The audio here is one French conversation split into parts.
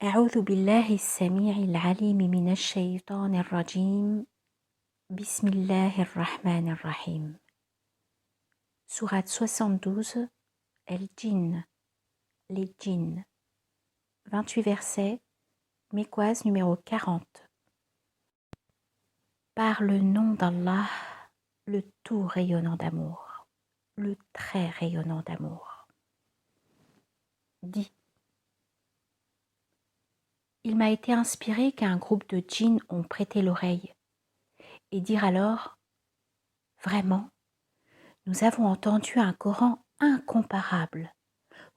أعوذ بالله السميع العليم من الشيطان الرجيم بسم الله الرحمن الرحيم Sourate 72 El-Djinn, les djinns 28 versets, mécoise numéro 40. Par le nom d'Allah, le tout rayonnant d'amour, le très rayonnant d'amour. Dis, il m'a été inspiré qu'un groupe de djinns ont prêté l'oreille et dire alors, vraiment, nous avons entendu un Coran incomparable,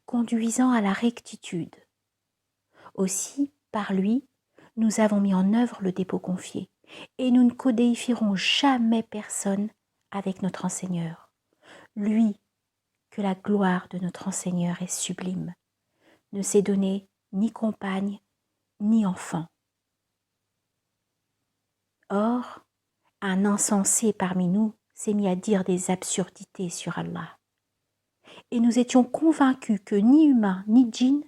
conduisant à la rectitude. Aussi, par lui, nous avons mis en œuvre le dépôt confié, et nous ne codéifierons jamais personne avec notre enseigneur. Lui, que la gloire de notre enseigneur est sublime, ne s'est donné ni compagne, ni enfant. Or, un insensé parmi nous s'est mis à dire des absurdités sur Allah. Et nous étions convaincus que ni humain ni djinn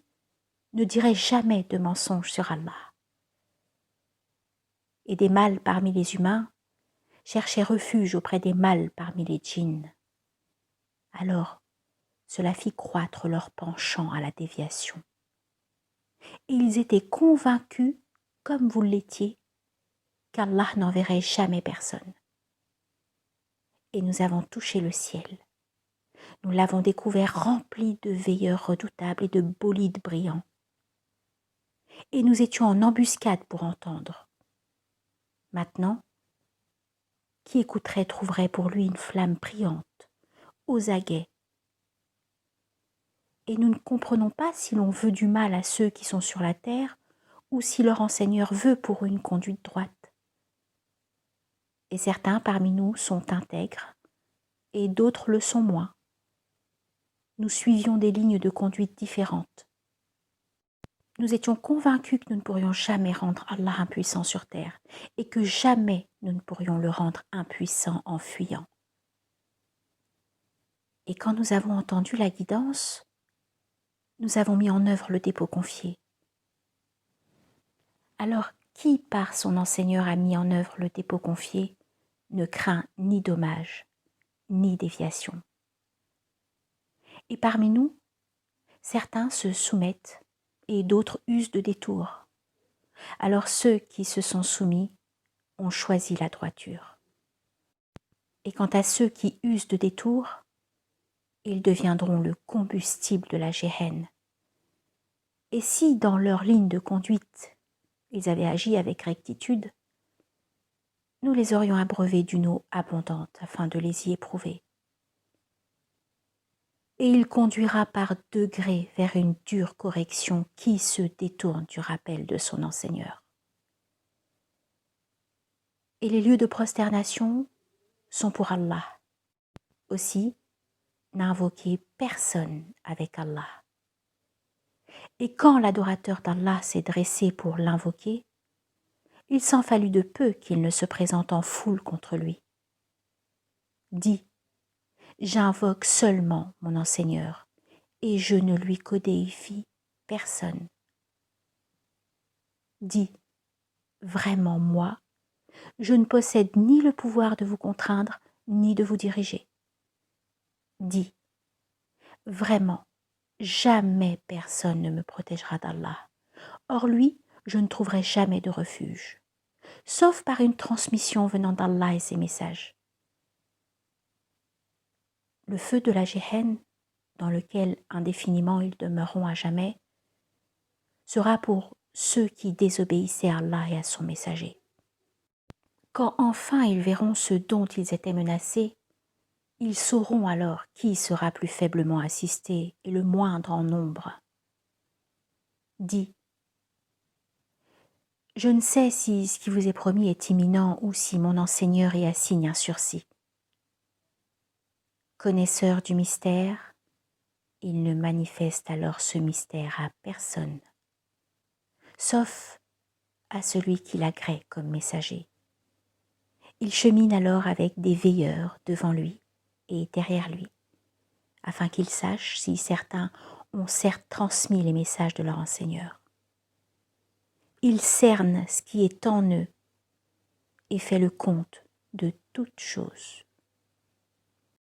ne diraient jamais de mensonges sur Allah. Et des mâles parmi les humains cherchaient refuge auprès des mâles parmi les djinns. Alors, cela fit croître leur penchant à la déviation. Et ils étaient convaincus, comme vous l'étiez, qu'Allah n'enverrait jamais personne. Et nous avons touché le ciel. Nous l'avons découvert rempli de veilleurs redoutables et de bolides brillants. Et nous étions en embuscade pour entendre. Maintenant, qui écouterait trouverait pour lui une flamme brillante, aux aguets. Et nous ne comprenons pas si l'on veut du mal à ceux qui sont sur la terre ou si leur enseigneur veut pour eux une conduite droite. Et certains parmi nous sont intègres et d'autres le sont moins. Nous suivions des lignes de conduite différentes. Nous étions convaincus que nous ne pourrions jamais rendre Allah impuissant sur terre et que jamais nous ne pourrions le rendre impuissant en fuyant. Et quand nous avons entendu la guidance, nous avons mis en œuvre le dépôt confié. Alors, qui par son enseigneur a mis en œuvre le dépôt confié ne craint ni dommage, ni déviation. Et parmi nous, certains se soumettent et d'autres usent de détours. Alors ceux qui se sont soumis ont choisi la droiture. Et quant à ceux qui usent de détours, ils deviendront le combustible de la géhenne. Et si dans leur ligne de conduite, ils avaient agi avec rectitude, nous les aurions abreuvés d'une eau abondante afin de les y éprouver. Et il conduira par degrés vers une dure correction qui se détourne du rappel de son enseigneur. Et les lieux de prosternation sont pour Allah. Aussi, n'invoquez personne avec Allah. Et quand l'adorateur d'Allah s'est dressé pour l'invoquer, il s'en fallut de peu qu'il ne se présente en foule contre lui. Dis, j'invoque seulement mon enseigneur, et je ne lui codéifie personne. Dis, vraiment moi, je ne possède ni le pouvoir de vous contraindre, ni de vous diriger. Dis, vraiment, jamais personne ne me protégera d'Allah. Or lui, je ne trouverai jamais de refuge, sauf par une transmission venant d'Allah et ses messages. Le feu de la géhenne, dans lequel indéfiniment ils demeureront à jamais, sera pour ceux qui désobéissaient à Allah et à son messager. Quand enfin ils verront ce dont ils étaient menacés, ils sauront alors qui sera plus faiblement assisté et le moindre en nombre. Dis, je ne sais si ce qui vous est promis est imminent ou si mon enseigneur y assigne un sursis. Connaisseur du mystère, il ne manifeste alors ce mystère à personne, sauf à celui qui l'agrée comme messager. Il chemine alors avec des veilleurs devant lui et derrière lui, afin qu'il sache si certains ont certes transmis les messages de leur enseigneur. Il cerne ce qui est en eux et fait le compte de toutes choses.